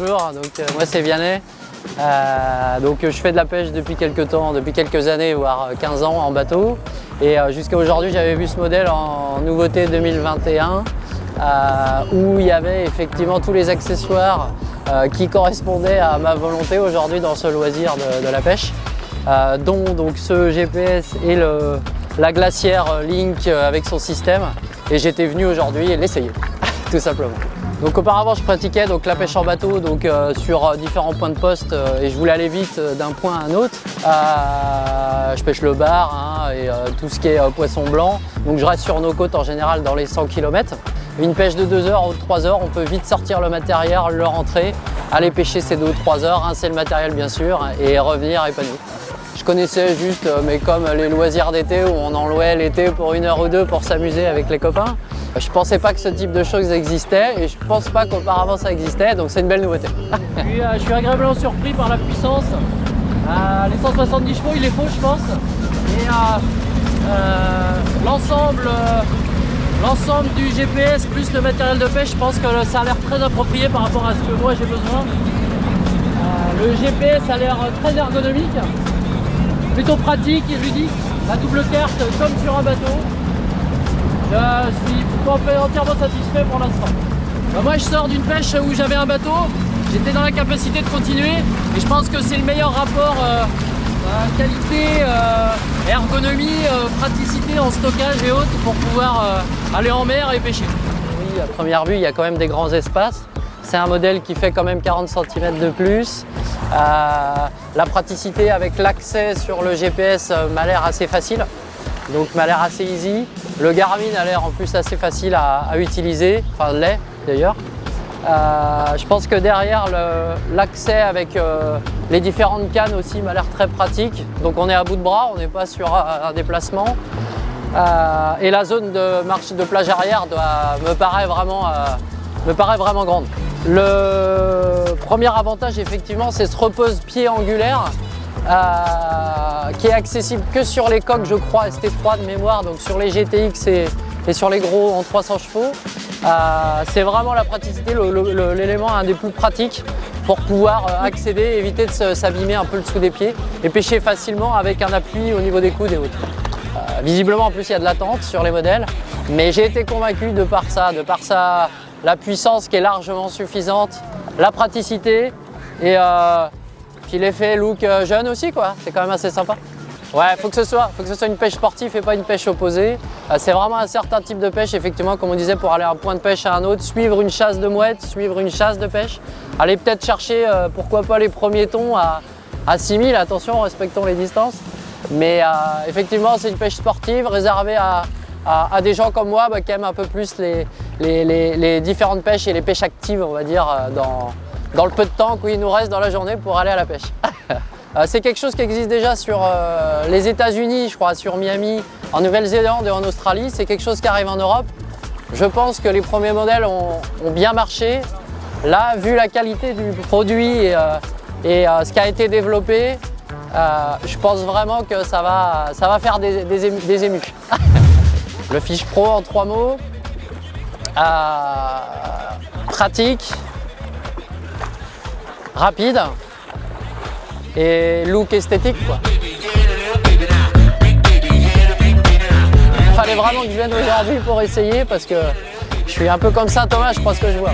bonjour. Donc, moi c'est Vianney. Donc je fais de la pêche depuis quelques temps, depuis quelques années, voire 15 ans en bateau. Et jusqu'à aujourd'hui, j'avais vu ce modèle en nouveauté 2021 où il y avait effectivement tous les accessoires qui correspondaient à ma volonté aujourd'hui dans ce loisir de la pêche, dont donc ce GPS et la glacière Link avec son système. Et j'étais venu aujourd'hui l'essayer, tout simplement. Donc auparavant je pratiquais donc la pêche en bateau sur différents points de poste et je voulais aller vite d'un point à un autre. Je pêche le bar et tout ce qui est poisson blanc. Donc je reste sur nos côtes en général dans les 100 km. Une pêche de 2 heures ou de 3 heures, on peut vite sortir le matériel, le rentrer, aller pêcher ces 2 ou 3 heures, rincer le matériel bien sûr et revenir épanoui. Je connaissais juste, mais comme les loisirs d'été où on en louait l'été pour 1 heure ou 2 pour s'amuser avec les copains. Je pensais pas que ce type de choses existait et je pense pas qu'auparavant ça existait, donc c'est une belle nouveauté. Je suis agréablement surpris par la puissance. Les 170 chevaux, il est faux je pense. Et l'ensemble du GPS plus le matériel de pêche, je pense que ça a l'air très approprié par rapport à ce que moi j'ai besoin. Le GPS a l'air très ergonomique, plutôt pratique et ludique. La double carte comme sur un bateau. Je suis entièrement satisfait pour l'instant. Moi je sors d'une pêche où j'avais un bateau, j'étais dans la capacité de continuer et je pense que c'est le meilleur rapport qualité, ergonomie, praticité en stockage et autres pour pouvoir aller en mer et pêcher. Oui, à première vue il y a quand même des grands espaces. C'est un modèle qui fait quand même 40 cm de plus. La praticité avec l'accès sur le GPS m'a l'air assez facile. Donc m'a l'air assez easy. Le Garmin a l'air en plus assez facile à utiliser, enfin l'est d'ailleurs. Je pense que derrière l'accès avec les différentes cannes aussi m'a l'air très pratique. Donc on est à bout de bras, on n'est pas sur un déplacement. Et la zone de plage arrière me paraît vraiment grande. Le premier avantage effectivement c'est ce repose-pied angulaire. Qui est accessible que sur les coques je crois ST3 de mémoire, donc sur les GTX et sur les gros en 300 chevaux. C'est vraiment la praticité, l'élément un des plus pratiques pour pouvoir accéder, éviter de s'abîmer un peu le dessous des pieds et pêcher facilement avec un appui au niveau des coudes et autres. Visiblement en plus il y a de l'attente sur les modèles, mais j'ai été convaincu de par la puissance qui est largement suffisante, la praticité et puis l'effet look jeune aussi quoi, c'est quand même assez sympa. Ouais, faut que ce soit une pêche sportive et pas une pêche opposée. C'est vraiment un certain type de pêche, effectivement, comme on disait, pour aller d'un point de pêche à un autre, suivre une chasse de mouette, suivre une chasse de pêche. Aller peut-être chercher, pourquoi pas les premiers thons à 6000, attention, respectons les distances. Mais effectivement, c'est une pêche sportive réservée à des gens comme moi qui aiment un peu plus les différentes pêches et les pêches actives, on va dire, dans le peu de temps qu'il nous reste dans la journée pour aller à la pêche. C'est quelque chose qui existe déjà sur les États-Unis, je crois, sur Miami, en Nouvelle-Zélande et en Australie. C'est quelque chose qui arrive en Europe. Je pense que les premiers modèles ont bien marché. Là, vu la qualité du produit et ce qui a été développé, je pense vraiment que ça va faire des émus. Le Fish Pro en 3 mots, pratique, rapide et look esthétique quoi. Il fallait vraiment que je vienne aujourd'hui pour essayer parce que je suis un peu comme ça Thomas, je crois ce que je vois.